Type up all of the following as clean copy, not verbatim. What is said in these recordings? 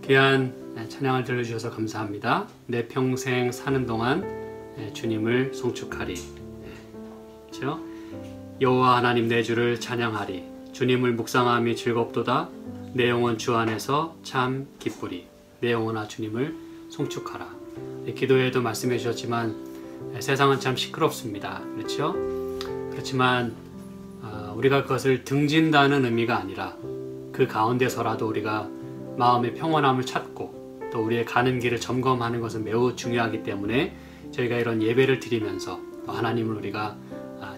귀한 찬양을 들려주셔서 감사합니다. 내 평생 사는 동안 주님을 송축하리. 그렇죠? 여호와 하나님 내 주를 찬양하리. 주님을 묵상함이 즐겁도다. 내 영혼 주 안에서 참 기쁘리. 내 영혼아 주님을 송축하라. 기도에도 말씀해 주셨지만 세상은 참 시끄럽습니다. 그렇죠? 그렇지만 우리가 그것을 등진다는 의미가 아니라 그 가운데서라도 우리가 마음의 평온함을 찾고 또 우리의 가는 길을 점검하는 것은 매우 중요하기 때문에 저희가 이런 예배를 드리면서 또 하나님을 우리가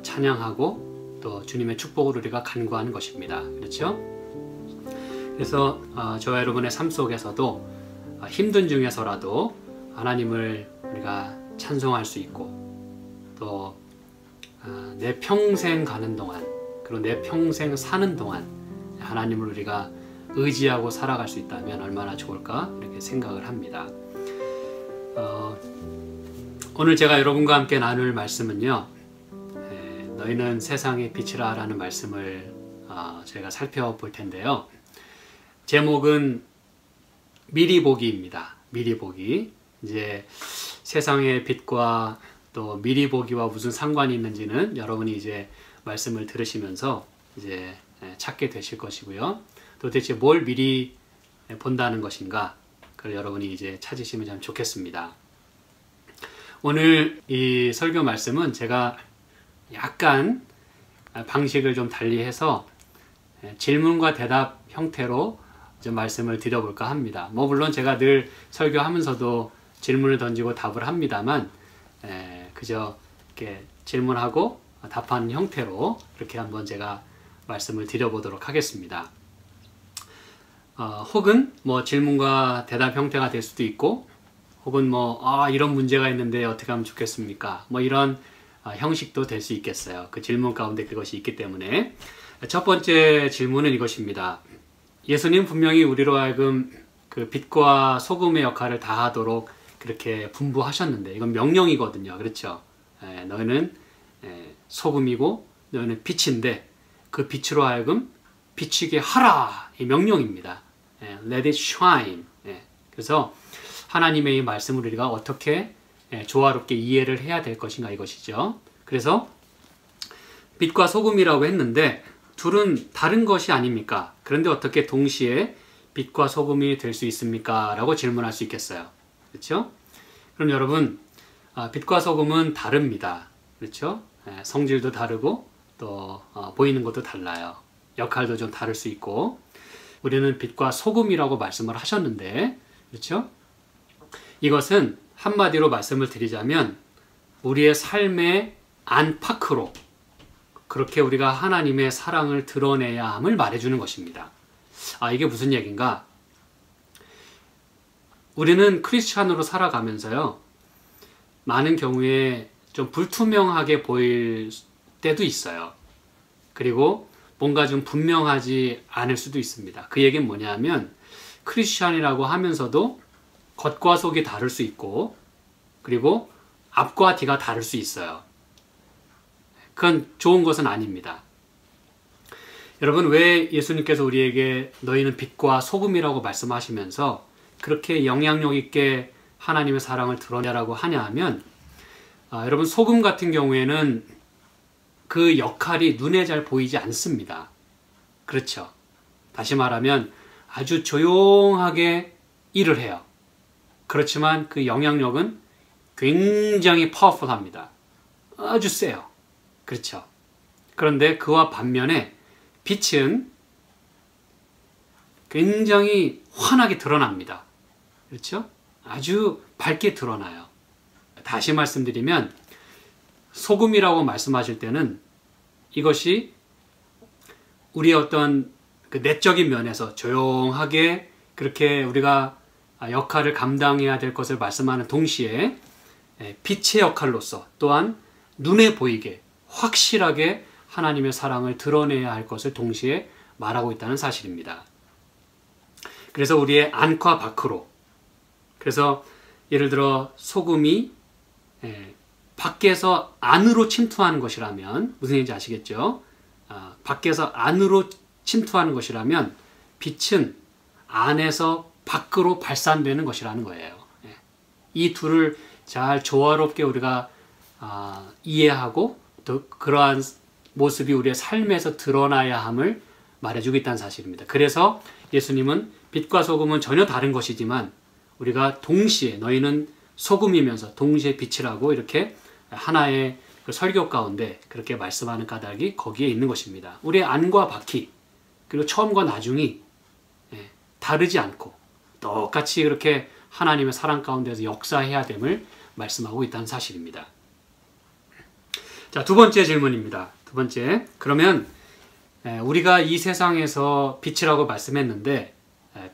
찬양하고 또 주님의 축복을 우리가 간구하는 것입니다. 그렇죠? 그래서 저와 여러분의 삶 속에서도 힘든 중에서라도 하나님을 우리가 찬송할 수 있고 또 내 평생 가는 동안 그리고 내 평생 사는 동안 하나님을 우리가 의지하고 살아갈 수 있다면 얼마나 좋을까 이렇게 생각을 합니다. 오늘 제가 여러분과 함께 나눌 말씀은요, 너희는 세상의 빛이라 라는 말씀을 저희가 살펴볼 텐데요. 제목은 미리 보기입니다. 미리 보기. 이제 세상의 빛과 또 미리 보기와 무슨 상관이 있는지는 여러분이 이제 말씀을 들으시면서 이제 찾게 되실 것이고요. 도대체 뭘 미리 본다는 것인가? 그걸 여러분이 이제 찾으시면 참 좋겠습니다. 오늘 이 설교 말씀은 제가 약간 방식을 좀 달리해서 질문과 대답 형태로 좀 말씀을 드려볼까 합니다. 물론 제가 늘 설교하면서도 질문을 던지고 답을 합니다만 그저 이렇게 질문하고 답하는 형태로 이렇게 한번 제가 말씀을 드려보도록 하겠습니다. 혹은 질문과 대답 형태가 될 수도 있고 혹은 이런 문제가 있는데 어떻게 하면 좋겠습니까? 이런 형식도 될 수 있겠어요. 그 질문 가운데 그것이 있기 때문에. 첫 번째 질문은 이것입니다. 예수님 분명히 우리로 하여금 그 빛과 소금의 역할을 다하도록 그렇게 분부하셨는데 이건 명령이거든요. 그렇죠? 너희는 소금이고 너희는 빛인데 그 빛으로 하여금 비치게 하라! 이 명령입니다. Let it shine. 그래서 하나님의 이 말씀을 우리가 어떻게 조화롭게 이해를 해야 될 것인가 이것이죠. 그래서 빛과 소금이라고 했는데 둘은 다른 것이 아닙니까? 그런데 어떻게 동시에 빛과 소금이 될 수 있습니까? 라고 질문할 수 있겠어요. 그렇죠? 그럼 여러분, 빛과 소금은 다릅니다. 그렇죠? 성질도 다르고 또 보이는 것도 달라요. 역할도 좀 다를 수 있고 우리는 빛과 소금이라고 말씀을 하셨는데 그렇죠? 이것은 한마디로 말씀을 드리자면 우리의 삶의 안팎으로 그렇게 우리가 하나님의 사랑을 드러내야 함을 말해주는 것입니다. 이게 무슨 얘기인가? 우리는 크리스찬으로 살아가면서요 많은 경우에 좀 불투명하게 보일 때도 있어요. 그리고 뭔가 좀 분명하지 않을 수도 있습니다. 그 얘기는 뭐냐면 크리스찬이라고 하면서도 겉과 속이 다를 수 있고 그리고 앞과 뒤가 다를 수 있어요. 그건 좋은 것은 아닙니다. 여러분 왜 예수님께서 우리에게 너희는 빛과 소금이라고 말씀하시면서 그렇게 영향력 있게 하나님의 사랑을 드러내라고 하냐 하면 여러분 소금 같은 경우에는 그 역할이 눈에 잘 보이지 않습니다. 그렇죠? 다시 말하면 아주 조용하게 일을 해요. 그렇지만 그 영향력은 굉장히 파워풀합니다. 아주 세요. 그렇죠? 그런데 그와 반면에 빛은 굉장히 환하게 드러납니다. 그렇죠? 아주 밝게 드러나요. 다시 말씀드리면 소금이라고 말씀하실 때는 이것이 우리의 어떤 그 내적인 면에서 조용하게 그렇게 우리가 역할을 감당해야 될 것을 말씀하는 동시에 빛의 역할로서 또한 눈에 보이게 확실하게 하나님의 사랑을 드러내야 할 것을 동시에 말하고 있다는 사실입니다. 그래서 우리의 안과 밖으로 그래서 예를 들어 소금이 밖에서 안으로 침투하는 것이라면 무슨 얘기인지 아시겠죠? 밖에서 안으로 침투하는 것이라면 빛은 안에서 밖으로 발산되는 것이라는 거예요. 이 둘을 잘 조화롭게 우리가 이해하고 또 그러한 모습이 우리의 삶에서 드러나야 함을 말해주고 있다는 사실입니다. 그래서 예수님은 빛과 소금은 전혀 다른 것이지만 우리가 동시에 너희는 소금이면서 동시에 빛이라고 이렇게 하나의 그 설교 가운데 그렇게 말씀하는 까닭이 거기에 있는 것입니다. 우리의 안과 밖이 그리고 처음과 나중이 다르지 않고 똑같이 그렇게 하나님의 사랑 가운데서 역사해야 됨을 말씀하고 있다는 사실입니다. 자, 두 번째 질문입니다. 두 번째, 그러면 우리가 이 세상에서 빛이라고 말씀했는데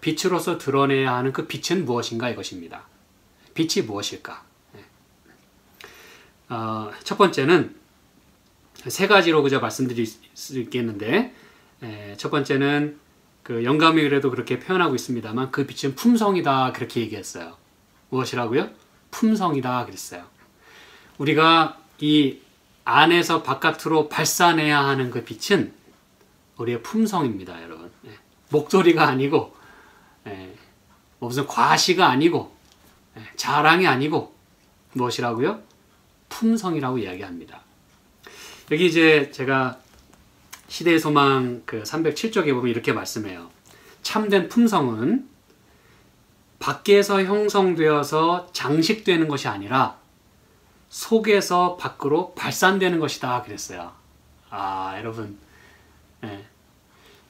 빛으로서 드러내야 하는 그 빛은 무엇인가 이것입니다. 빛이 무엇일까? 첫 번째는 세 가지로 그저 말씀드릴 수 있겠는데 첫 번째는 그 영감이 그래도 그렇게 표현하고 있습니다만 그 빛은 품성이다 그렇게 얘기했어요. 무엇이라고요? 품성이다 그랬어요. 우리가 이 안에서 바깥으로 발산해야 하는 그 빛은 우리의 품성입니다, 여러분. 목소리가 아니고 무슨 과시가 아니고 자랑이 아니고 무엇이라고요? 품성이라고 이야기합니다. 여기 이제 제가 시대의 소망 그 307쪽에 보면 이렇게 말씀해요. 참된 품성은 밖에서 형성되어서 장식되는 것이 아니라 속에서 밖으로 발산되는 것이다 그랬어요. 여러분,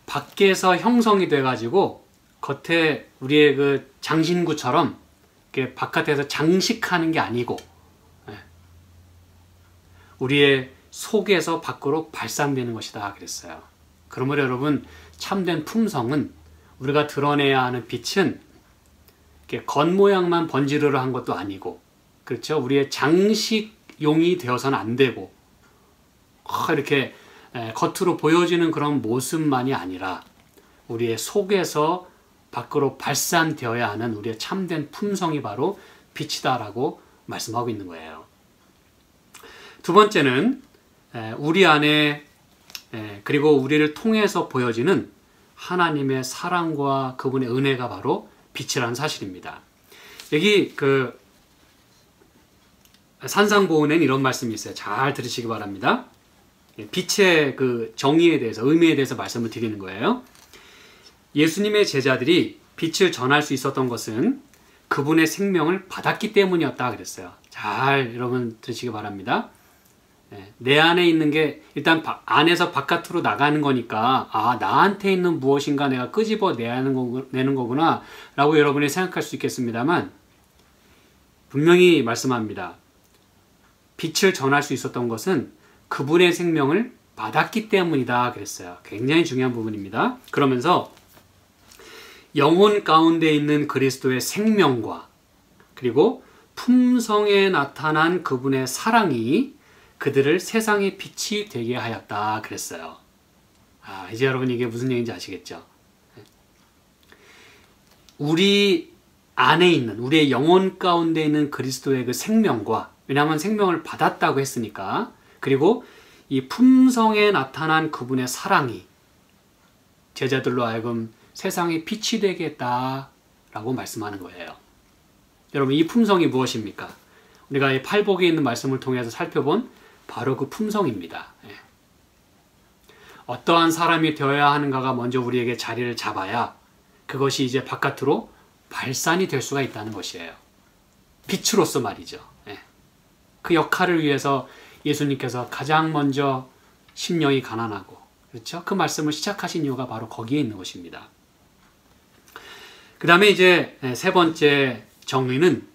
밖에서 형성이 돼가지고 겉에 우리의 그 장신구처럼 이렇게 바깥에서 장식하는 게 아니고 우리의 속에서 밖으로 발산되는 것이다 그랬어요. 그러므로 여러분, 참된 품성은 우리가 드러내야 하는 빛은 이렇게 겉모양만 번지르르 한 것도 아니고, 그렇죠? 우리의 장식용이 되어서는 안 되고 이렇게 겉으로 보여지는 그런 모습만이 아니라 우리의 속에서 밖으로 발산되어야 하는 우리의 참된 품성이 바로 빛이다라고 말씀하고 있는 거예요. 두 번째는 우리 안에 그리고 우리를 통해서 보여지는 하나님의 사랑과 그분의 은혜가 바로 빛이라는 사실입니다. 여기 그 산상보훈에는 이런 말씀이 있어요. 잘 들으시기 바랍니다. 빛의 그 정의에 대해서, 의미에 대해서 말씀을 드리는 거예요. 예수님의 제자들이 빛을 전할 수 있었던 것은 그분의 생명을 받았기 때문이었다 그랬어요. 잘 여러분 들으시기 바랍니다. 내 안에 있는 게 일단 안에서 바깥으로 나가는 거니까 나한테 있는 무엇인가 내가 끄집어 내는 거구나 라고 여러분이 생각할 수 있겠습니다만 분명히 말씀합니다. 빛을 전할 수 있었던 것은 그분의 생명을 받았기 때문이다 그랬어요. 굉장히 중요한 부분입니다. 그러면서 영혼 가운데 있는 그리스도의 생명과 그리고 품성에 나타난 그분의 사랑이 그들을 세상의 빛이 되게 하였다 그랬어요. 이제 여러분 이게 무슨 얘기인지 아시겠죠? 우리 안에 있는, 우리의 영혼 가운데 있는 그리스도의 그 생명과, 왜냐하면 생명을 받았다고 했으니까, 그리고 이 품성에 나타난 그분의 사랑이 제자들로 하여금 세상의 빛이 되게 했다라고 말씀하는 거예요. 여러분, 이 품성이 무엇입니까? 우리가 이 팔복에 있는 말씀을 통해서 살펴본 바로 그 품성입니다. 어떠한 사람이 되어야 하는가가 먼저 우리에게 자리를 잡아야 그것이 이제 바깥으로 발산이 될 수가 있다는 것이에요. 빛으로서 말이죠. 그 역할을 위해서 예수님께서 가장 먼저 심령이 가난하고, 그렇죠? 그 말씀을 시작하신 이유가 바로 거기에 있는 것입니다. 그 다음에 이제 세 번째 정의는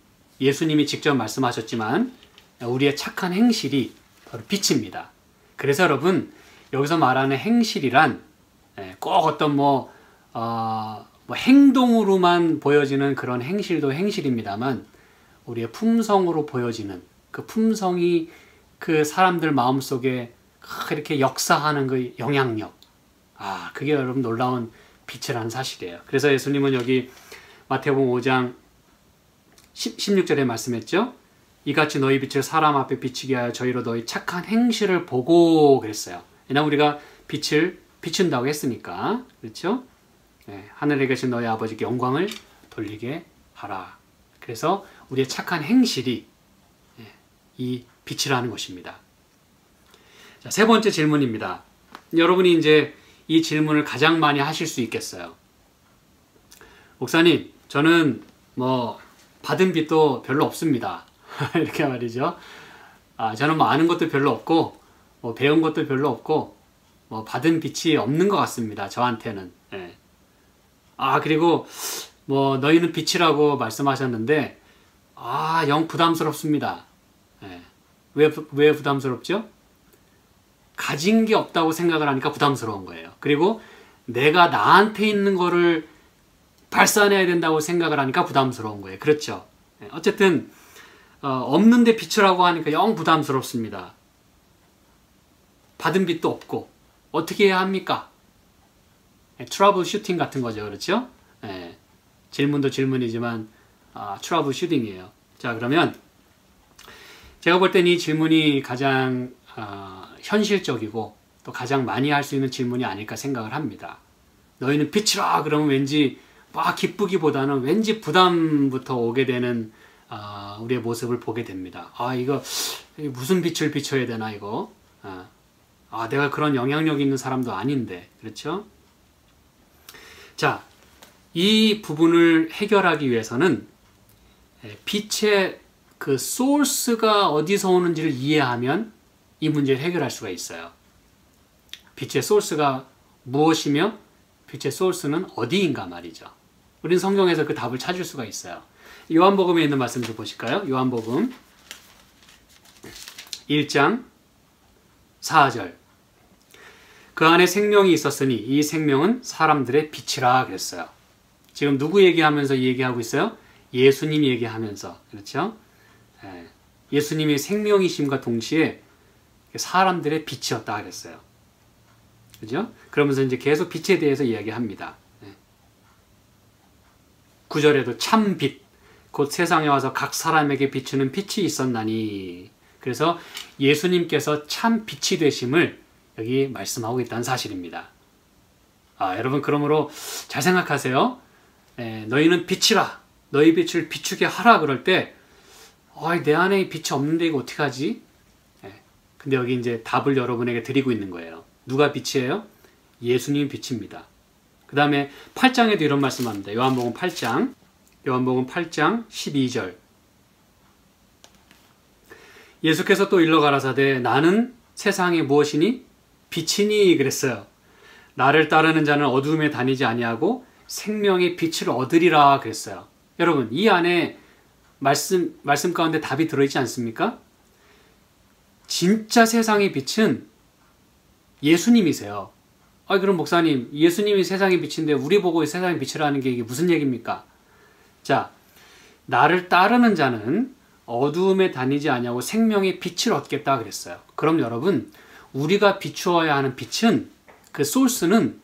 예수님이 직접 말씀하셨지만 우리의 착한 행실이 바로 빛입니다. 그래서 여러분, 여기서 말하는 행실이란 꼭 어떤 행동으로만 보여지는 그런 행실도 행실입니다만 우리의 품성으로 보여지는 그 품성이 그 사람들 마음속에 이렇게 역사하는 그 영향력, 그게 여러분 놀라운 빛이라는 사실이에요. 그래서 예수님은 여기 마태복음 5장 16절에 말씀했죠. 이같이 너희 빛을 사람 앞에 비추게 하여 저희로 너희 착한 행실을 보고 그랬어요. 왜냐하면 우리가 빛을 비춘다고 했으니까, 그렇죠? 하늘에 계신 너희 아버지께 영광을 돌리게 하라. 그래서 우리의 착한 행실이 이 빛이라는 것입니다. 자, 세 번째 질문입니다. 여러분이 이제 이 질문을 가장 많이 하실 수 있겠어요. 목사님, 저는 뭐 받은 빚도 별로 없습니다. 이렇게 말이죠. 저는 뭐 아는 것도 별로 없고 뭐 배운 것도 별로 없고 뭐 받은 빚이 없는 것 같습니다. 저한테는. 예. 그리고 뭐 너희는 빛이라고 말씀하셨는데 영 부담스럽습니다. 예. 왜 부담스럽죠? 가진 게 없다고 생각을 하니까 부담스러운 거예요. 그리고 내가 나한테 있는 거를 발산해야 된다고 생각을 하니까 부담스러운 거예요. 그렇죠? 예. 어쨌든 없는데 빛이라고 하니까 영 부담스럽습니다. 받은 빚도 없고 어떻게 해야 합니까? 트러블 슈팅 같은 거죠. 그렇죠? 예. 질문도 질문이지만 트러블 슈팅이에요. 자, 그러면 제가 볼 땐 이 질문이 가장 현실적이고 또 가장 많이 할 수 있는 질문이 아닐까 생각을 합니다. 너희는 빛이라 그러면 왠지 막 기쁘기보다는 왠지 부담부터 오게 되는 우리의 모습을 보게 됩니다. 이거 무슨 빛을 비춰야 되나 이거. 내가 그런 영향력 있는 사람도 아닌데. 그렇죠? 자, 이 부분을 해결하기 위해서는 빛의 그 소스가 어디서 오는지를 이해하면 이 문제를 해결할 수가 있어요. 빛의 소스가 무엇이며 빛의 소스는 어디인가 말이죠. 우리는 성경에서 그 답을 찾을 수가 있어요. 요한복음에 있는 말씀 좀 보실까요? 요한복음 1장 4절. 그 안에 생명이 있었으니 이 생명은 사람들의 빛이라 그랬어요. 지금 누구 얘기하면서 얘기하고 있어요? 예수님 얘기하면서. 그렇죠? 예수님이 생명이심과 동시에 사람들의 빛이었다 그랬어요. 그죠? 그러면서 이제 계속 빛에 대해서 이야기합니다. 9절에도 참 빛, 곧 세상에 와서 각 사람에게 비추는 빛이 있었나니. 그래서 예수님께서 참 빛이 되심을 여기 말씀하고 있다는 사실입니다. 여러분 그러므로 잘 생각하세요. 너희는 빛이라, 너희 빛을 비추게 하라 그럴 때 내 안에 빛이 없는데 이거 어떡하지? 근데 여기 이제 답을 여러분에게 드리고 있는 거예요. 누가 빛이에요? 예수님이 빛입니다. 그 다음에 8장에도 이런 말씀합니다. 요한복음 8장 12절. 예수께서 또 일러 가라사대 나는 세상에 무엇이니? 빛이니 그랬어요. 나를 따르는 자는 어두움에 다니지 아니하고 생명의 빛을 얻으리라 그랬어요. 여러분 이 안에 말씀 가운데 답이 들어있지 않습니까? 진짜 세상의 빛은 예수님이세요. 그럼 목사님 예수님이 세상의 빛인데 우리 보고 세상의 빛이라는 게 이게 무슨 얘기입니까? 자, 나를 따르는 자는 어두움에 다니지 아니하고 생명의 빛을 얻겠다 그랬어요. 그럼 여러분 우리가 비추어야 하는 빛은 그 소스는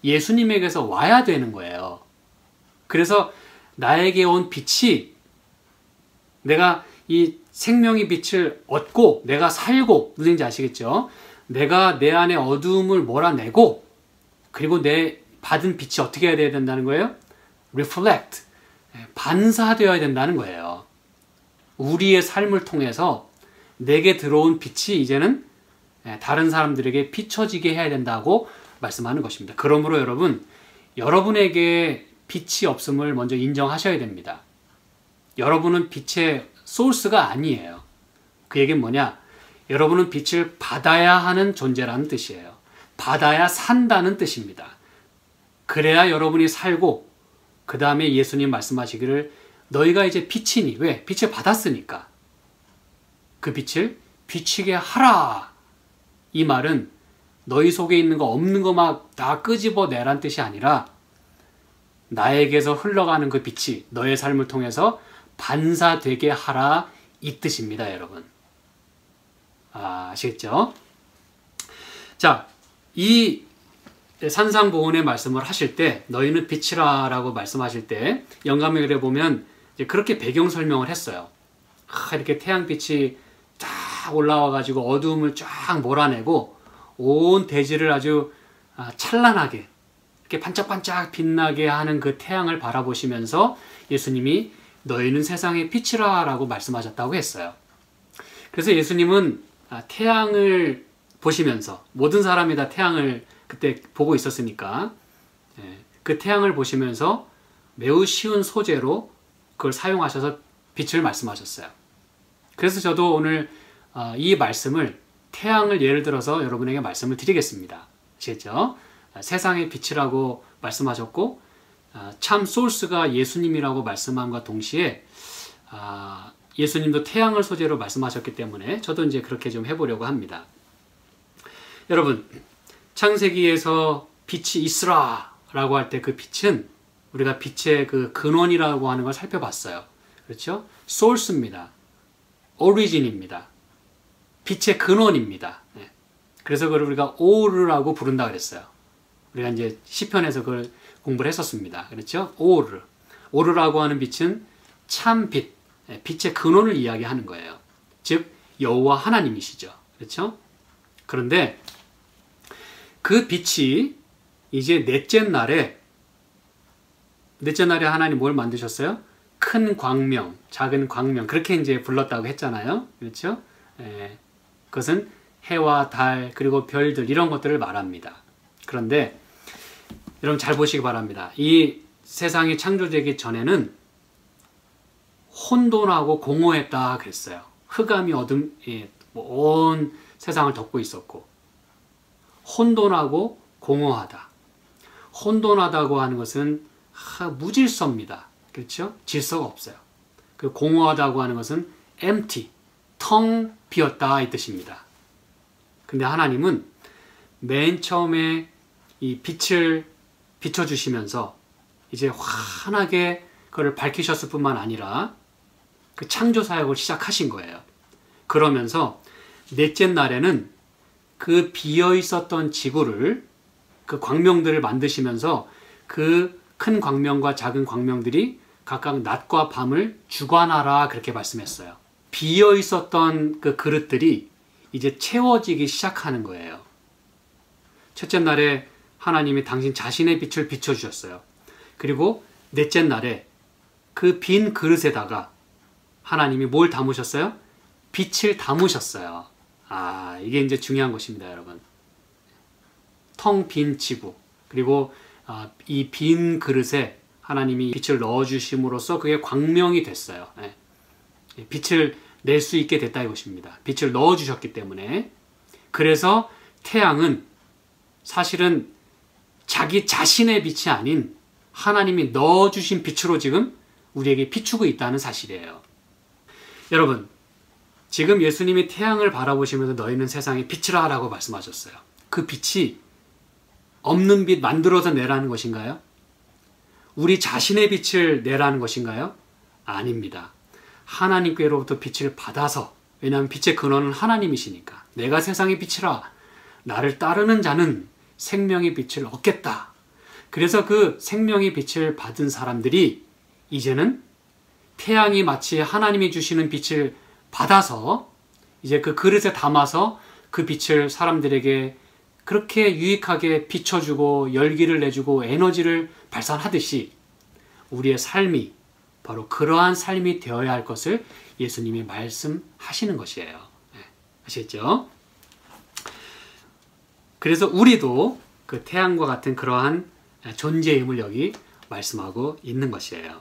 예수님에게서 와야 되는 거예요. 그래서 나에게 온 빛이 내가 이 생명의 빛을 얻고 내가 살고 무슨 얘기인지 아시겠죠? 내가 내 안에 어두움을 몰아내고 그리고 내 받은 빛이 어떻게 해야 된다는 거예요? reflect, 반사되어야 된다는 거예요. 우리의 삶을 통해서 내게 들어온 빛이 이제는 다른 사람들에게 비춰지게 해야 된다고 말씀하는 것입니다. 그러므로 여러분, 여러분에게 빛이 없음을 먼저 인정하셔야 됩니다. 여러분은 빛의 소스가 아니에요. 그 얘기는 뭐냐? 여러분은 빛을 받아야 하는 존재라는 뜻이에요. 받아야 산다는 뜻입니다. 그래야 여러분이 살고 그 다음에 예수님 말씀하시기를 너희가 이제 빛이니 왜? 빛을 받았으니까 그 빛을 비치게 하라. 이 말은 너희 속에 있는 거 없는 거 막 다 끄집어내란 뜻이 아니라 나에게서 흘러가는 그 빛이 너의 삶을 통해서 반사되게 하라 이 뜻입니다, 여러분. 아시겠죠? 자, 이 산상보훈의 말씀을 하실 때 너희는 빛이라 라고 말씀하실 때 영감의 글에 보면 이제 그렇게 배경 설명을 했어요. 이렇게 태양빛이 쫙 올라와 가지고 어두움을 쫙 몰아내고 온 대지를 아주 찬란하게 이렇게 반짝반짝 빛나게 하는 그 태양을 바라보시면서 예수님이 너희는 세상의 빛이라 라고 말씀하셨다고 했어요. 그래서 예수님은 태양을 보시면서, 모든 사람이 다 태양을 그때 보고 있었으니까 그 태양을 보시면서 매우 쉬운 소재로 그걸 사용하셔서 빛을 말씀하셨어요. 그래서 저도 오늘 이 말씀을, 태양을 예를 들어서 여러분에게 말씀을 드리겠습니다. 아시겠죠? 세상의 빛이라고 말씀하셨고 참 소스가 예수님이라고 말씀함과 동시에 예수님도 태양을 소재로 말씀하셨기 때문에 저도 이제 그렇게 좀 해보려고 합니다. 여러분, 창세기에서 빛이 있으라 라고 할 때 그 빛은 우리가 빛의 그 근원이라고 하는 걸 살펴봤어요. 그렇죠? 소스입니다. 오리진입니다. 빛의 근원입니다. 그래서 그걸 우리가 오르라고 부른다 그랬어요. 우리가 이제 시편에서 그걸 공부를 했었습니다. 그렇죠? 오르라고 하는 빛은 참 빛, 빛의 근원을 이야기하는 거예요. 즉 여호와 하나님이시죠. 그렇죠? 그런데 그 빛이 이제 넷째 날에 하나님 뭘 만드셨어요? 큰 광명, 작은 광명, 그렇게 이제 불렀다고 했잖아요. 그렇죠? 그것은 해와 달 그리고 별들 이런 것들을 말합니다. 그런데 여러분 잘 보시기 바랍니다. 이 세상이 창조되기 전에는 혼돈하고 공허했다 그랬어요. 흑암이 온 세상을 덮고 있었고, 혼돈하고 공허하다. 혼돈하다고 하는 것은 무질서입니다. 그렇죠? 질서가 없어요. 그 공허하다고 하는 것은 empty, 텅 비었다 이 뜻입니다. 근데 하나님은 맨 처음에 이 빛을 비춰주시면서 이제 환하게 그걸 밝히셨을 뿐만 아니라 그 창조 사역을 시작하신 거예요. 그러면서 넷째 날에는 그 비어 있었던 지구를, 그 광명들을 만드시면서 그 큰 광명과 작은 광명들이 각각 낮과 밤을 주관하라 그렇게 말씀했어요. 비어 있었던 그 그릇들이 이제 채워지기 시작하는 거예요. 첫째 날에 하나님이 당신 자신의 빛을 비춰주셨어요. 그리고 넷째 날에 그 빈 그릇에다가 하나님이 뭘 담으셨어요? 빛을 담으셨어요. 이게 이제 중요한 것입니다, 여러분. 텅 빈 지구, 그리고 이 빈 그릇에 하나님이 빛을 넣어주심으로써 그게 광명이 됐어요. 빛을 낼 수 있게 됐다 이것입니다. 빛을 넣어주셨기 때문에. 그래서 태양은 사실은 자기 자신의 빛이 아닌 하나님이 넣어주신 빛으로 지금 우리에게 비추고 있다는 사실이에요. 여러분, 지금 예수님이 태양을 바라보시면서 너희는 세상의 빛이라 라고 말씀하셨어요. 그 빛이 없는 빛 만들어서 내라는 것인가요? 우리 자신의 빛을 내라는 것인가요? 아닙니다. 하나님께로부터 빛을 받아서, 왜냐하면 빛의 근원은 하나님이시니까, 내가 세상의 빛이라, 나를 따르는 자는 생명의 빛을 얻겠다. 그래서 그 생명의 빛을 받은 사람들이 이제는 태양이 마치 하나님이 주시는 빛을 받아서 이제 그 그릇에 담아서 그 빛을 사람들에게 그렇게 유익하게 비춰주고 열기를 내주고 에너지를 발산하듯이 우리의 삶이 바로 그러한 삶이 되어야 할 것을 예수님이 말씀하시는 것이에요. 아시겠죠? 그래서 우리도 그 태양과 같은 그러한 존재임을 여기 말씀하고 있는 것이에요.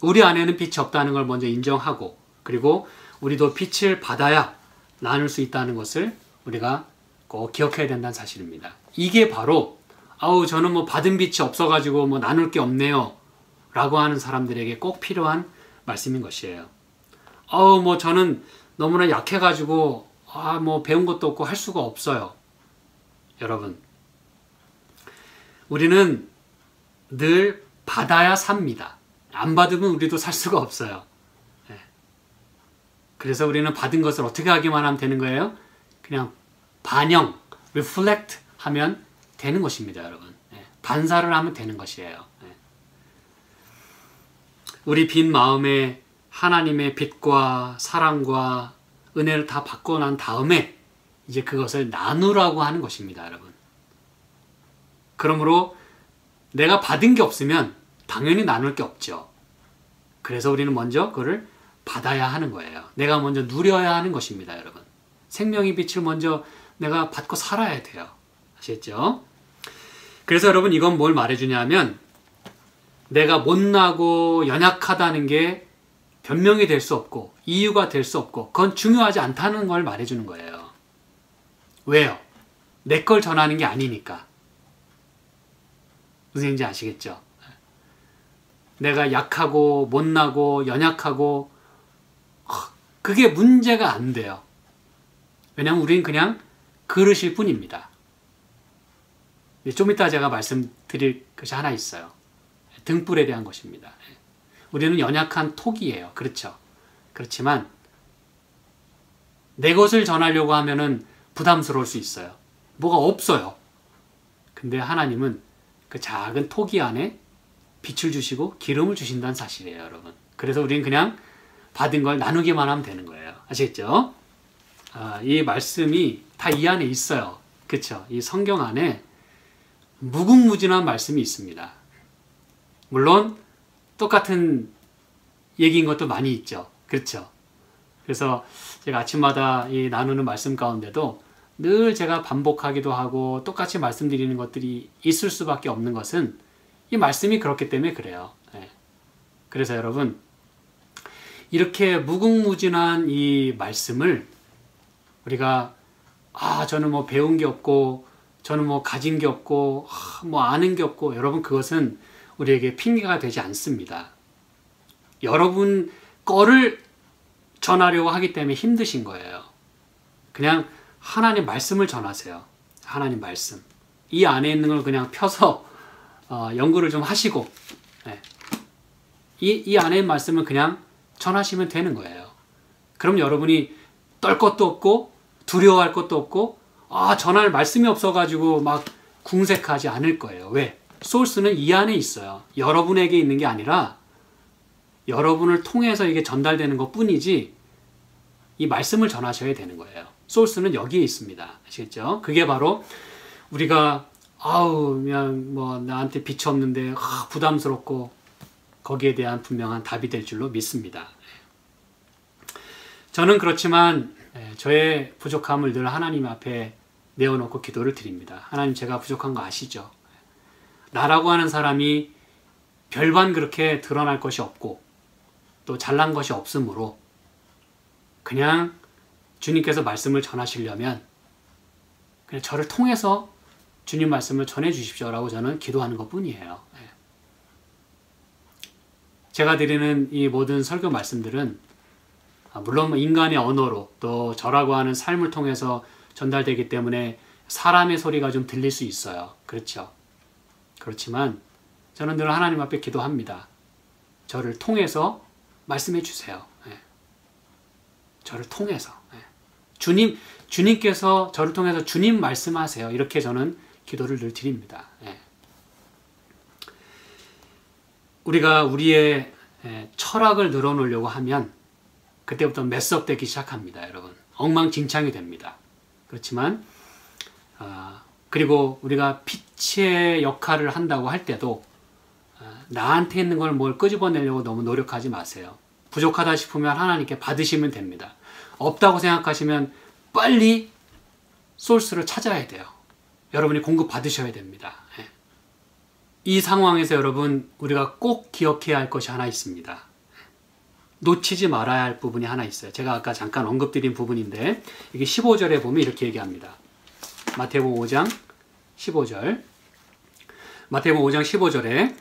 우리 안에는 빛이 없다는 걸 먼저 인정하고, 그리고 우리도 빛을 받아야 나눌 수 있다는 것을 우리가 꼭 기억해야 된다는 사실입니다. 이게 바로 저는 뭐 받은 빛이 없어가지고 뭐 나눌 게 없네요 라고 하는 사람들에게 꼭 필요한 말씀인 것이에요. 뭐 저는 너무나 약해가지고 뭐 배운 것도 없고 할 수가 없어요. 여러분, 우리는 늘 받아야 삽니다. 안 받으면 우리도 살 수가 없어요. 그래서 우리는 받은 것을 어떻게 하기만 하면 되는 거예요? 그냥 반영, reflect 하면 되는 것입니다, 여러분. 반사를 하면 되는 것이에요. 우리 빈 마음에 하나님의 빛과 사랑과 은혜를 다 받고 난 다음에 이제 그것을 나누라고 하는 것입니다, 여러분. 그러므로 내가 받은 게 없으면 당연히 나눌 게 없죠. 그래서 우리는 먼저 그걸 받아야 하는 거예요. 내가 먼저 누려야 하는 것입니다, 여러분. 생명의 빛을 먼저 내가 받고 살아야 돼요. 아시겠죠? 그래서 여러분 이건 뭘 말해주냐면 내가 못나고 연약하다는 게 변명이 될 수 없고 이유가 될 수 없고 그건 중요하지 않다는 걸 말해주는 거예요. 왜요? 내 걸 전하는 게 아니니까. 무슨 얘기인지 아시겠죠? 내가 약하고 못나고 연약하고 그게 문제가 안 돼요. 왜냐하면 우리는 그냥 그릇일 뿐입니다. 좀 이따 제가 말씀드릴 것이 하나 있어요. 등불에 대한 것입니다. 우리는 연약한 톡이에요. 그렇죠? 그렇지만 내 것을 전하려고 하면은 부담스러울 수 있어요. 뭐가 없어요. 근데 하나님은 그 작은 토기 안에 빛을 주시고 기름을 주신다는 사실이에요, 여러분. 그래서 우리는 그냥 받은 걸 나누기만 하면 되는 거예요. 아시겠죠? 이 말씀이 다 이 안에 있어요. 그렇죠? 이 성경 안에 무궁무진한 말씀이 있습니다. 물론 똑같은 얘기인 것도 많이 있죠. 그렇죠? 그래서 제가 아침마다 이 나누는 말씀 가운데도 늘 제가 반복하기도 하고 똑같이 말씀드리는 것들이 있을 수밖에 없는 것은 이 말씀이 그렇기 때문에 그래요. 그래서 여러분 이렇게 무궁무진한 이 말씀을 우리가 저는 뭐 배운 게 없고 저는 뭐 가진 게 없고 뭐 아는 게 없고 여러분 그것은 우리에게 핑계가 되지 않습니다. 여러분 거를 전하려고 하기 때문에 힘드신 거예요. 그냥 하나님 말씀을 전하세요. 하나님 말씀. 이 안에 있는 걸 그냥 펴서 연구를 좀 하시고 이 안에 있는 말씀을 그냥 전하시면 되는 거예요. 그럼 여러분이 떨 것도 없고 두려워할 것도 없고 전할 말씀이 없어가지고 막 궁색하지 않을 거예요. 왜? 소스는 이 안에 있어요. 여러분에게 있는 게 아니라 여러분을 통해서 이게 전달되는 것 뿐이지 이 말씀을 전하셔야 되는 거예요. 소스는 여기에 있습니다. 아시겠죠? 그게 바로 우리가 그냥 뭐 나한테 빛이 없는데 부담스럽고 거기에 대한 분명한 답이 될 줄로 믿습니다. 저는 그렇지만 저의 부족함을 늘 하나님 앞에 내어놓고 기도를 드립니다. 하나님 제가 부족한 거 아시죠? 나라고 하는 사람이 별반 그렇게 드러날 것이 없고 또 잘난 것이 없으므로 그냥 주님께서 말씀을 전하시려면 그냥 저를 통해서 주님 말씀을 전해 주십시오라고 저는 기도하는 것 뿐이에요. 제가 드리는 이 모든 설교 말씀들은 물론 인간의 언어로 또 저라고 하는 삶을 통해서 전달되기 때문에 사람의 소리가 좀 들릴 수 있어요. 그렇죠? 그렇지만 저는 늘 하나님 앞에 기도합니다. 저를 통해서 말씀해 주세요. 저를 통해서. 주님께서 저를 통해서 주님 말씀하세요. 이렇게 저는 기도를 늘 드립니다. 우리가 우리의 철학을 늘어놓으려고 하면 그때부터 메스업되기 시작합니다. 여러분. 엉망진창이 됩니다. 그렇지만 그리고 우리가 빛의 역할을 한다고 할 때도 나한테 있는 걸 뭘 끄집어내려고 너무 노력하지 마세요. 부족하다 싶으면 하나님께 받으시면 됩니다. 없다고 생각하시면 빨리 소스를 찾아야 돼요. 여러분이 공급 받으셔야 됩니다. 이 상황에서 여러분 우리가 꼭 기억해야 할 것이 하나 있습니다. 놓치지 말아야 할 부분이 하나 있어요. 제가 아까 잠깐 언급드린 부분인데 이게 15절에 보면 이렇게 얘기합니다. 마태복음 5장 15절 마태복음 5장 15절에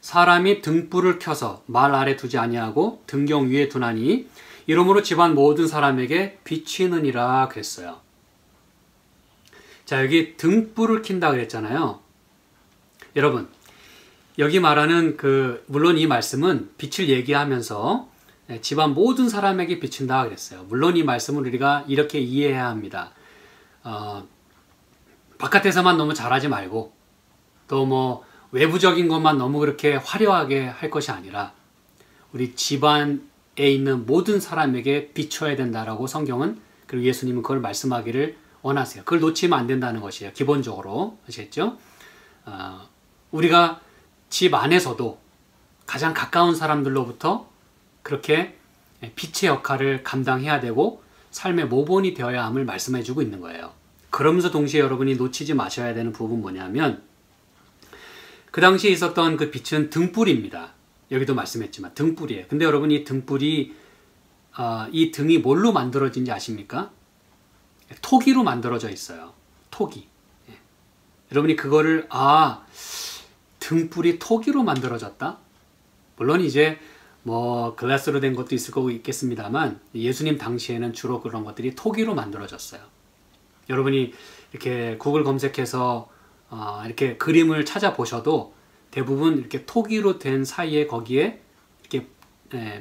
사람이 등불을 켜서 말 아래 두지 아니하고 등경 위에 두나니 이러므로 집안 모든 사람에게 비치느니라 그랬어요. 자, 여기 등불을 킨다 그랬잖아요. 여러분, 여기 말하는 물론 이 말씀은 빛을 얘기하면서 집안 모든 사람에게 비춘다 그랬어요. 물론 이 말씀을 우리가 이렇게 이해해야 합니다. 바깥에서만 너무 잘하지 말고 또 뭐 외부적인 것만 너무 그렇게 화려하게 할 것이 아니라 우리 집안에 있는 모든 사람에게 비춰야 된다라고 성경은 그리고 예수님은 그걸 말씀하기를 원하세요. 그걸 놓치면 안 된다는 것이에요. 기본적으로. 아시겠죠? 우리가 집 안에서도 가장 가까운 사람들로부터 그렇게 빛의 역할을 감당해야 되고 삶의 모본이 되어야 함을 말씀해 주고 있는 거예요. 그러면서 동시에 여러분이 놓치지 마셔야 되는 부분은 뭐냐면 그 당시에 있었던 그 빛은 등불입니다. 여기도 말씀했지만 등불이에요. 근데 여러분 이 등불이 이 등이 뭘로 만들어진지 아십니까? 토기로 만들어져 있어요. 토기. 예. 여러분이 그거를 등불이 토기로 만들어졌다? 물론 이제 뭐 글라스로 된 것도 있을 거고 있겠습니다만 예수님 당시에는 주로 그런 것들이 토기로 만들어졌어요. 여러분이 이렇게 구글 검색해서 이렇게 그림을 찾아보셔도 대부분 이렇게 토기로 된 사이에 거기에 이렇게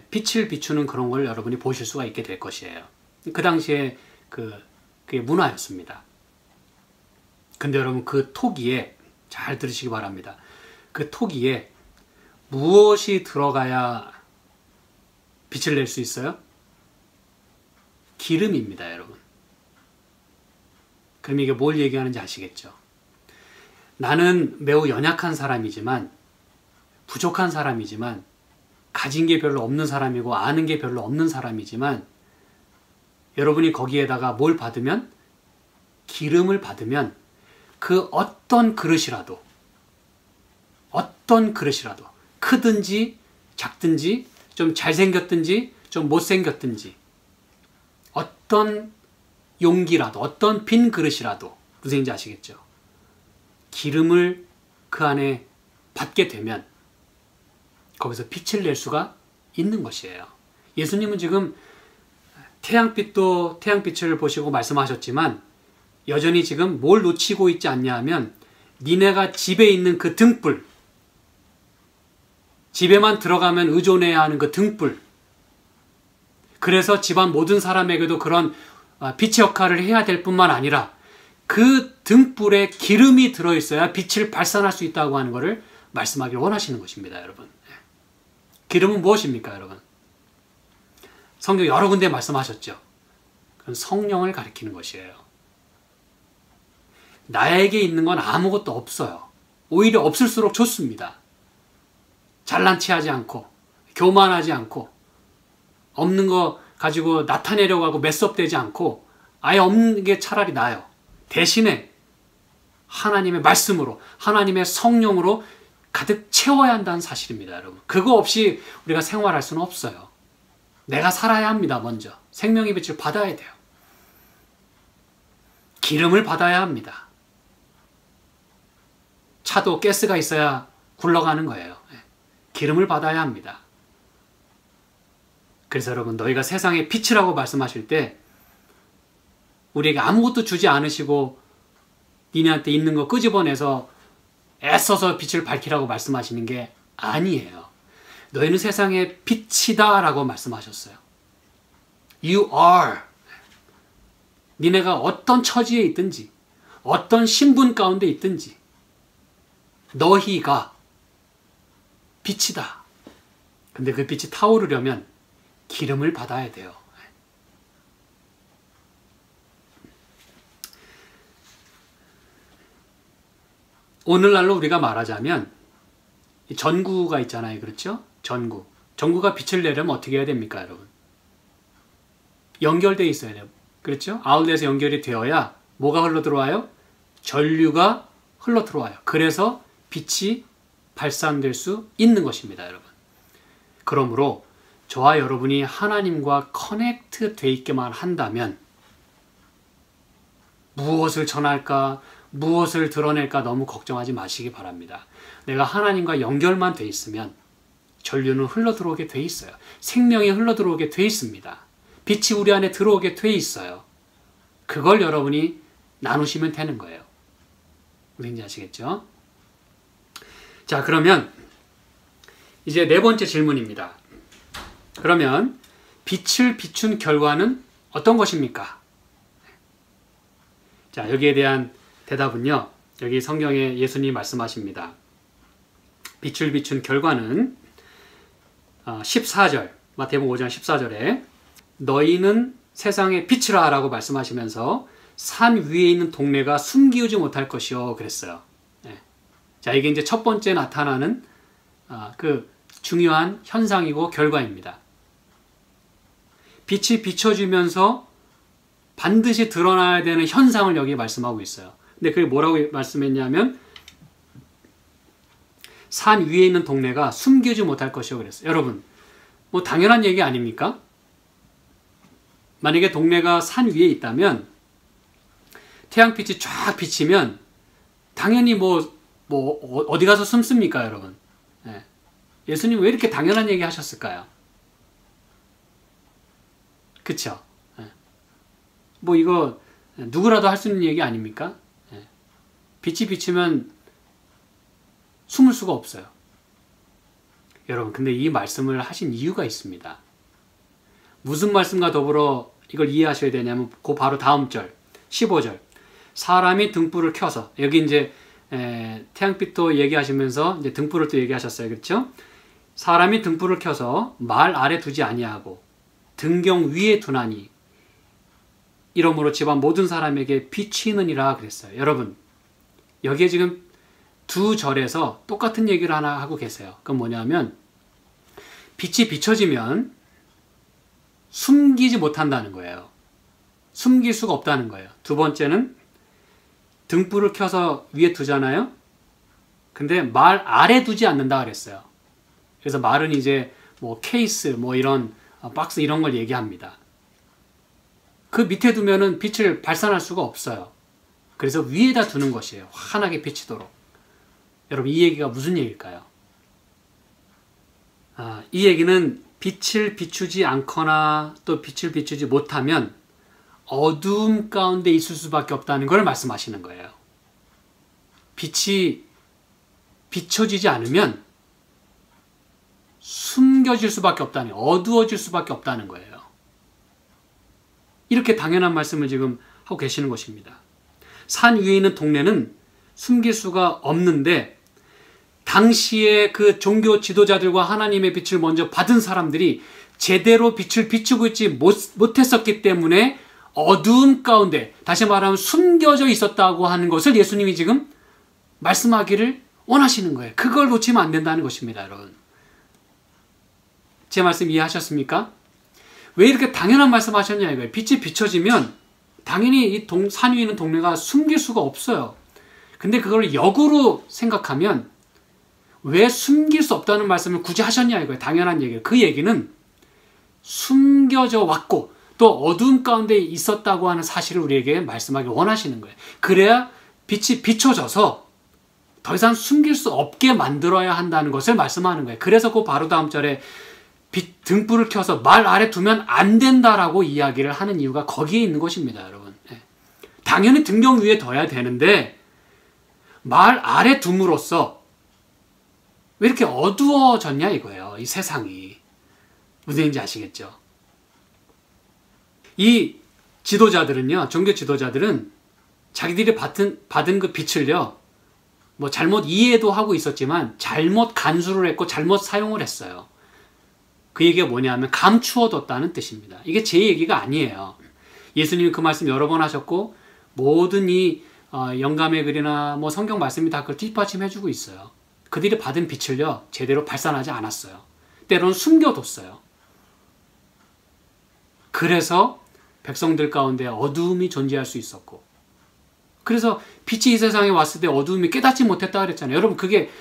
빛을 비추는 그런 걸 여러분이 보실 수가 있게 될 것이에요. 그 당시에 그게 문화였습니다. 근데 여러분 그 토기에 잘 들으시기 바랍니다. 그 토기에 무엇이 들어가야 빛을 낼 수 있어요? 기름입니다, 여러분. 그럼 이게 뭘 얘기하는지 아시겠죠? 나는 매우 연약한 사람이지만, 부족한 사람이지만, 가진 게 별로 없는 사람이고 아는 게 별로 없는 사람이지만 여러분이 거기에다가 뭘 받으면? 기름을 받으면 그 어떤 그릇이라도 크든지 작든지 좀 잘생겼든지 좀 못생겼든지 어떤 용기라도 어떤 빈 그릇이라도 무슨 얘기인지 아시겠죠? 기름을 그 안에 받게 되면 거기서 빛을 낼 수가 있는 것이에요. 예수님은 지금 태양빛을 보시고 말씀하셨지만 여전히 지금 뭘 놓치고 있지 않냐 하면 니네가 집에 있는 그 등불, 집에만 들어가면 의존해야 하는 그 등불, 그래서 집안 모든 사람에게도 그런 빛의 역할을 해야 될 뿐만 아니라 그 등불에 기름이 들어있어야 빛을 발산할 수 있다고 하는 것을 말씀하길 원하시는 것입니다, 여러분. 기름은 무엇입니까, 여러분? 성경 여러 군데 말씀하셨죠. 그건 성령을 가리키는 것이에요. 나에게 있는 건 아무것도 없어요. 오히려 없을수록 좋습니다. 잘난 체하지 않고 교만하지 않고 없는 거 가지고 나타내려고 하고 메스업되지 않고 아예 없는 게 차라리 나아요. 대신에 하나님의 말씀으로 하나님의 성령으로 가득 채워야 한다는 사실입니다, 여러분. 그거 없이 우리가 생활할 수는 없어요. 내가 살아야 합니다, 먼저. 생명의 빛을 받아야 돼요. 기름을 받아야 합니다. 차도 가스가 있어야 굴러가는 거예요. 기름을 받아야 합니다. 그래서 여러분, 너희가 세상의 빛이라고 말씀하실 때 우리에게 아무것도 주지 않으시고 니네한테 있는 거 끄집어내서 애써서 빛을 밝히라고 말씀하시는 게 아니에요. 너희는 세상의 빛이다 라고 말씀하셨어요. You are. 니네가 어떤 처지에 있든지 어떤 신분 가운데 있든지 너희가 빛이다. 근데 그 빛이 타오르려면 기름을 받아야 돼요. 오늘날로 우리가 말하자면 전구가 있잖아요. 그렇죠? 전구. 전구가 빛을 내려면 어떻게 해야 됩니까, 여러분? 연결되어 있어야 돼요. 그렇죠? 아울렛에 연결이 되어야 뭐가 흘러 들어와요? 전류가 흘러 들어와요. 그래서 빛이 발산될 수 있는 것입니다, 여러분. 그러므로 저와 여러분이 하나님과 커넥트 돼 있게만 한다면 무엇을 전할까, 무엇을 드러낼까 너무 걱정하지 마시기 바랍니다. 내가 하나님과 연결만 돼 있으면 전류는 흘러 들어오게 돼 있어요. 생명이 흘러 들어오게 돼 있습니다. 빛이 우리 안에 들어오게 돼 있어요. 그걸 여러분이 나누시면 되는 거예요. 무슨지 아시겠죠? 자, 그러면 이제 네 번째 질문입니다. 그러면 빛을 비춘 결과는 어떤 것입니까? 자, 여기에 대한 대답은요, 여기 성경에 예수님이 말씀하십니다. 빛을 비춘 결과는 14절, 마태복음 5장 14절에 너희는 세상의 빛이라 라고 말씀하시면서 산 위에 있는 동네가 숨기우지 못할 것이요 그랬어요. 네. 자, 이게 이제 첫 번째 나타나는 그 중요한 현상이고 결과입니다. 빛이 비춰지면서 반드시 드러나야 되는 현상을 여기 말씀하고 있어요. 근데 그게 뭐라고 말씀했냐면 산 위에 있는 동네가 숨기지 못할 것이요 그랬어요. 여러분, 뭐 당연한 얘기 아닙니까? 만약에 동네가 산 위에 있다면 태양빛이 쫙 비치면 당연히 어디 가서 숨습니까, 여러분? 예. 예수님 왜 이렇게 당연한 얘기 하셨을까요? 그쵸? 예. 뭐 이거 누구라도 할 수 있는 얘기 아닙니까? 예. 빛이 비치면 숨을 수가 없어요. 여러분, 근데 이 말씀을 하신 이유가 있습니다. 무슨 말씀과 더불어 이걸 이해하셔야 되냐면 그 바로 다음 절 15절 사람이 등불을 켜서 여기 이제 태양빛도 얘기하시면서 이제 등불을 또 얘기하셨어요. 그렇죠? 사람이 등불을 켜서 말 아래 두지 아니하고 등경 위에 두나니 이러므로 집안 모든 사람에게 비치느니라 그랬어요. 여러분, 여기에 지금 두 절에서 똑같은 얘기를 하나 하고 계세요. 그건 뭐냐면 빛이 비춰지면 숨기지 못한다는 거예요. 숨길 수가 없다는 거예요. 두 번째는 등불을 켜서 위에 두잖아요. 근데 말 아래 두지 않는다 그랬어요. 그래서 말은 이제 뭐 케이스, 뭐 이런 박스 이런 걸 얘기합니다. 그 밑에 두면은 빛을 발산할 수가 없어요. 그래서 위에다 두는 것이에요. 환하게 비치도록. 여러분, 이 얘기가 무슨 얘기일까요? 이 얘기는 빛을 비추지 않거나 또 빛을 비추지 못하면 어두움 가운데 있을 수밖에 없다는 걸 말씀하시는 거예요. 빛이 비춰지지 않으면 숨겨질 수밖에 없다는, 어두워질 수밖에 없다는 거예요. 이렇게 당연한 말씀을 지금 하고 계시는 것입니다. 산 위에 있는 동네는 숨길 수가 없는데 당시에 그 종교 지도자들과 하나님의 빛을 먼저 받은 사람들이 제대로 빛을 비추고 있지 못했었기 때문에 어두움 가운데, 다시 말하면 숨겨져 있었다고 하는 것을 예수님이 지금 말씀하기를 원하시는 거예요. 그걸 놓치면 안 된다는 것입니다, 여러분. 제 말씀 이해하셨습니까? 왜 이렇게 당연한 말씀 하셨냐 이거예요. 빛이 비춰지면 당연히 이 산 위에 있는 동네가 숨길 수가 없어요. 근데 그걸 역으로 생각하면 왜 숨길 수 없다는 말씀을 굳이 하셨냐 이거예요. 당연한 얘기예요. 그 얘기는 숨겨져 왔고 또 어두움 가운데 있었다고 하는 사실을 우리에게 말씀하기 원하시는 거예요. 그래야 빛이 비춰져서 더 이상 숨길 수 없게 만들어야 한다는 것을 말씀하는 거예요. 그래서 그 바로 다음 절에 등불을 켜서 말 아래 두면 안 된다라고 이야기를 하는 이유가 거기에 있는 것입니다, 여러분. 당연히 등경 위에 둬야 되는데 말 아래 둠으로써 왜 이렇게 어두워졌냐 이거예요. 이 세상이. 무슨 얘기인지 아시겠죠? 이 지도자들은요, 종교 지도자들은 자기들이 받은 그 빛을요, 뭐 잘못 이해도 하고 있었지만 잘못 간수를 했고 잘못 사용을 했어요. 그 얘기가 뭐냐면 감추어뒀다는 뜻입니다. 이게 제 얘기가 아니에요. 예수님이 그 말씀 여러 번 하셨고 모든 이 영감의 글이나 뭐 성경 말씀이 다 그걸 뒷받침해주고 있어요. 그들이 받은 빛을요 제대로 발산하지 않았어요. 때로는 숨겨뒀어요. 그래서 백성들 가운데 어두움이 존재할 수 있었고, 그래서 빛이 이 세상에 왔을 때 어두움이 깨닫지 못했다 그랬잖아요. 여러분, 그게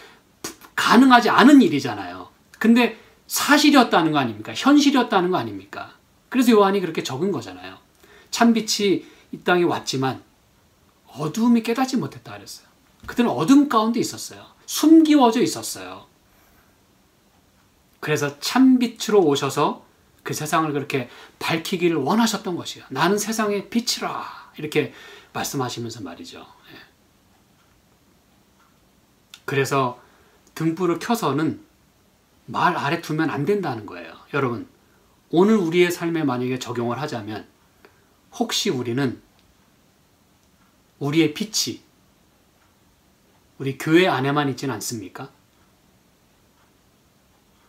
가능하지 않은 일이잖아요. 근데 사실이었다는 거 아닙니까? 현실이었다는 거 아닙니까? 그래서 요한이 그렇게 적은 거잖아요. 참빛이 이 땅에 왔지만 어두움이 깨닫지 못했다 그랬어요. 그들은 어둠 가운데 있었어요. 숨기워져 있었어요. 그래서 참빛으로 오셔서 그 세상을 그렇게 밝히기를 원하셨던 것이에요. 나는 세상의 빛이라 이렇게 말씀하시면서 말이죠. 그래서 등불을 켜서는 말 아래 두면 안 된다는 거예요. 여러분, 오늘 우리의 삶에 만약에 적용을 하자면 혹시 우리는 우리의 빛이 우리 교회 안에만 있지는 않습니까?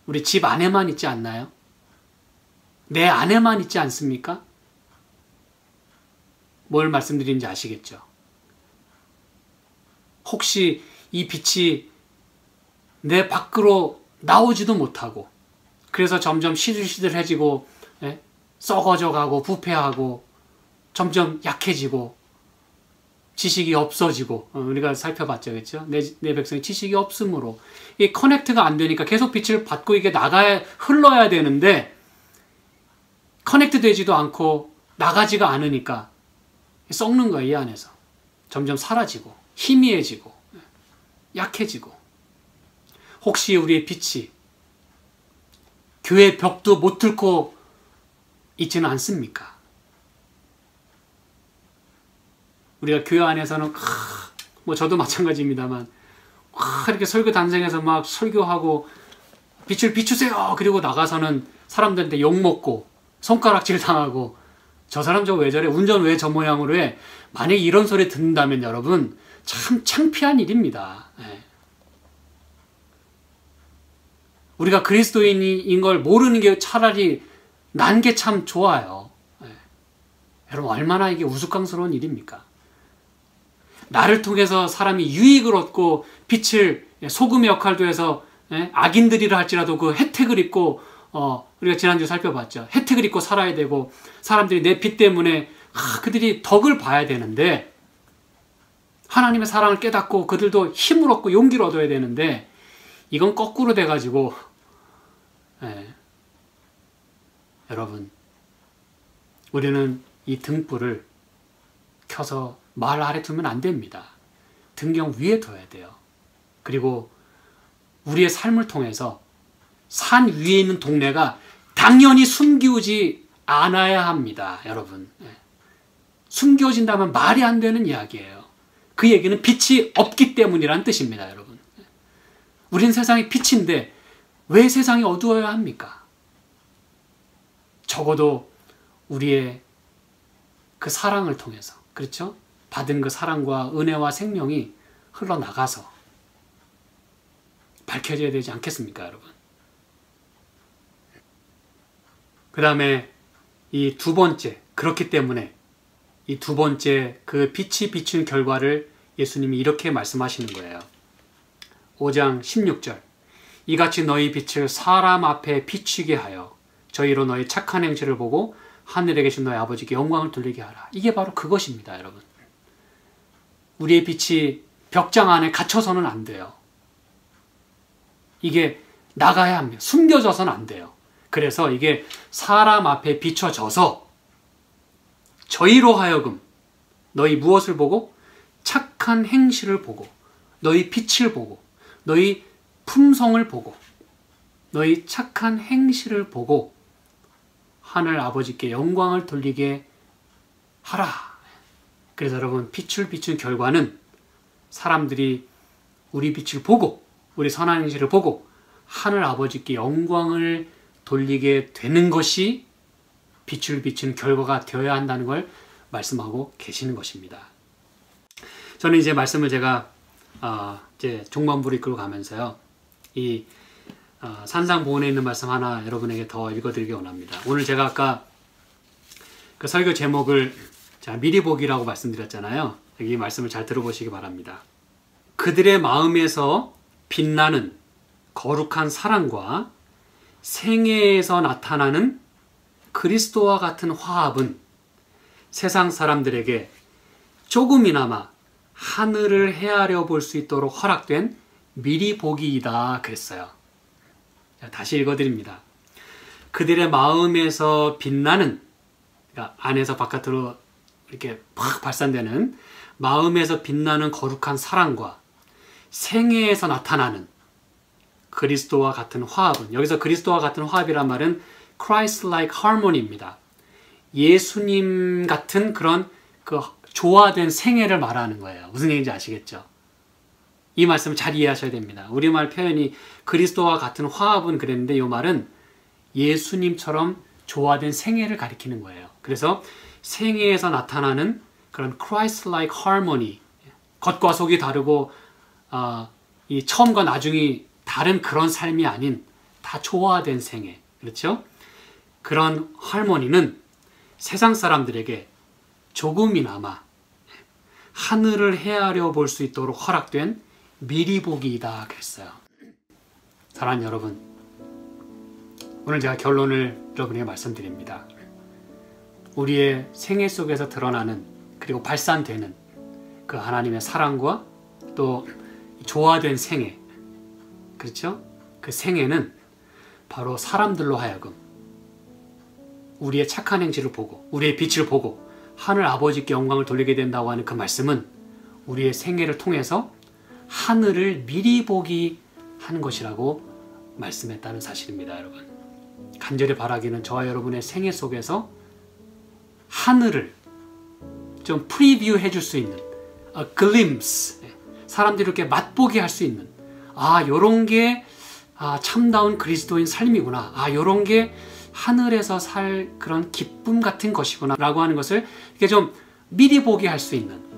우리 집 안에만 있지 않나요? 내 안에만 있지 않습니까? 뭘 말씀드리는지 아시겠죠? 혹시 이 빛이 내 밖으로 나오지도 못하고, 그래서 점점 시들시들해지고 썩어져 가고 부패하고 점점 약해지고 지식이 없어지고, 우리가 살펴봤죠, 그렇죠? 내 백성이 지식이 없으므로 이 커넥트가 안 되니까 계속 빛을 받고 이게 나가야 흘러야 되는데 커넥트 되지도 않고 나가지가 않으니까 썩는 거예요. 이 안에서 점점 사라지고 희미해지고 약해지고. 혹시 우리의 빛이 교회 벽도 못 뚫고 있지는 않습니까? 우리가 교회 안에서는 뭐 저도 마찬가지입니다만 이렇게 설교 단상에서 막 설교하고 빛을 비추세요. 그리고 나가서는 사람들한테 욕먹고 손가락질 당하고 저 사람 저 왜 저래? 운전 왜 저 모양으로 해? 만약에 이런 소리 듣는다면 여러분 참 창피한 일입니다. 우리가 그리스도인인 걸 모르는 게 차라리 난 게 참 좋아요. 여러분 얼마나 이게 우스꽝스러운 일입니까? 나를 통해서 사람이 유익을 얻고 빛을 소금의 역할도 해서 악인들이라 할지라도 그 혜택을 입고 우리가 지난주에 살펴봤죠. 혜택을 입고 살아야 되고 사람들이 내 빛 때문에 그들이 덕을 봐야 되는데 하나님의 사랑을 깨닫고 그들도 힘을 얻고 용기를 얻어야 되는데 이건 거꾸로 돼가지고 여러분 우리는 이 등불을 켜서 말 아래 두면 안 됩니다. 등경 위에 둬야 돼요. 그리고 우리의 삶을 통해서 산 위에 있는 동네가 당연히 숨기우지 않아야 합니다. 여러분 숨겨진다면 말이 안 되는 이야기예요. 그 얘기는 빛이 없기 때문이라는 뜻입니다. 여러분 우린 세상의 빛인데 왜 세상이 어두워야 합니까? 적어도 우리의 그 사랑을 통해서, 그렇죠? 받은 그 사랑과 은혜와 생명이 흘러나가서 밝혀져야 되지 않겠습니까, 여러분? 그 다음에 이 두 번째, 그렇기 때문에 이 두 번째 그 빛이 비춘 결과를 예수님이 이렇게 말씀하시는 거예요. 5장 16절 이같이 너희 빛을 사람 앞에 비추게 하여 저희로 너희 착한 행실을 보고 하늘에 계신 너희 아버지께 영광을 돌리게 하라. 이게 바로 그것입니다, 여러분. 우리의 빛이 벽장 안에 갇혀서는 안 돼요. 이게 나가야 합니다. 숨겨져서는 안 돼요. 그래서 이게 사람 앞에 비춰져서 저희로 하여금 너희 무엇을 보고? 착한 행실을 보고 너희 빛을 보고 너희 품성을 보고 너희 착한 행실을 보고 하늘 아버지께 영광을 돌리게 하라. 그래서 여러분 빛을 비춘 결과는 사람들이 우리 빛을 보고 우리 선한 행실을 보고 하늘 아버지께 영광을 돌리게 되는 것이 빛을 비춘 결과가 되어야 한다는 걸 말씀하고 계시는 것입니다. 저는 이제 말씀을 제가 이제 종반부로 이끌고 가면서요. 이 산상보훈에 있는 말씀 하나 여러분에게 더 읽어드리기 원합니다. 오늘 제가 아까 그 설교 제목을 미리 보기라고 말씀드렸잖아요. 여기 말씀을 잘 들어보시기 바랍니다. 그들의 마음에서 빛나는 거룩한 사랑과 생애에서 나타나는 그리스도와 같은 화합은 세상 사람들에게 조금이나마 하늘을 헤아려 볼 수 있도록 허락된 미리 보기이다 그랬어요. 다시 읽어드립니다. 그들의 마음에서 빛나는, 그러니까 안에서 바깥으로 이렇게 팍 발산되는 마음에서 빛나는 거룩한 사랑과 생애에서 나타나는 그리스도와 같은 화합은, 여기서 그리스도와 같은 화합이란 말은 Christ-like harmony입니다. 예수님 같은 그런 그 조화된 생애를 말하는 거예요. 무슨 얘기인지 아시겠죠? 이 말씀을 잘 이해하셔야 됩니다. 우리말 표현이 그리스도와 같은 화합은 그랬는데 이 말은 예수님처럼 조화된 생애를 가리키는 거예요. 그래서 생애에서 나타나는 그런 Christ-like harmony, 겉과 속이 다르고 이 처음과 나중이 다른 그런 삶이 아닌 다 조화된 생애, 그렇죠? 그런 할머니는 세상 사람들에게 조금이나마 하늘을 헤아려 볼 수 있도록 허락된 미리 보기이다 그랬어요. 사랑하는 여러분, 오늘 제가 결론을 여러분에게 말씀드립니다. 우리의 생애 속에서 드러나는 그리고 발산되는 그 하나님의 사랑과 또 조화된 생애, 그렇죠? 그 생애는 바로 사람들로 하여금 우리의 착한 행실을 보고 우리의 빛을 보고 하늘 아버지께 영광을 돌리게 된다고 하는 그 말씀은 우리의 생애를 통해서 하늘을 미리 보기 하는 것이라고 말씀했다는 사실입니다. 여러분, 간절히 바라기는 저와 여러분의 생애 속에서 하늘을 좀 프리뷰 해줄 수 있는 a glimpse, 사람들이 이렇게 맛보게 할 수 있는, 요런 게 참다운 그리스도인 삶이구나, 요런 게 하늘에서 살 그런 기쁨 같은 것이구나 라고 하는 것을 이렇게 좀 미리 보게 할 수 있는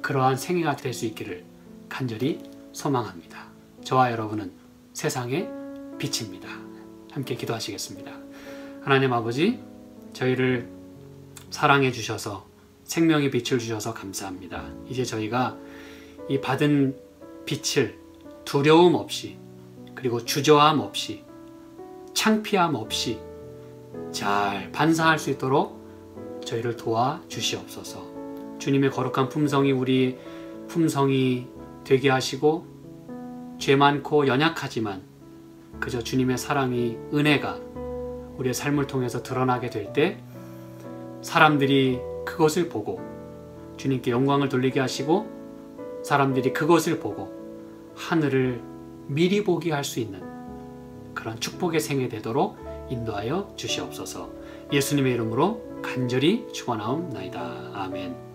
그러한 생애가 될 수 있기를 간절히 소망합니다. 저와 여러분은 세상의 빛입니다. 함께 기도하시겠습니다. 하나님 아버지, 저희를 사랑해 주셔서 생명의 빛을 주셔서 감사합니다. 이제 저희가 이 받은 빛을 두려움 없이, 그리고 주저함 없이, 창피함 없이 잘 반사할 수 있도록 저희를 도와 주시옵소서. 주님의 거룩한 품성이 우리 품성이 되게 하시고, 죄 많고 연약하지만 그저 주님의 사랑이, 은혜가 우리의 삶을 통해서 드러나게 될 때 사람들이 그것을 보고 주님께 영광을 돌리게 하시고, 사람들이 그것을 보고 하늘을 미리 보게 할 수 있는 그런 축복의 생애 되도록 인도하여 주시옵소서. 예수님의 이름으로 간절히 축원하옵나이다. 아멘.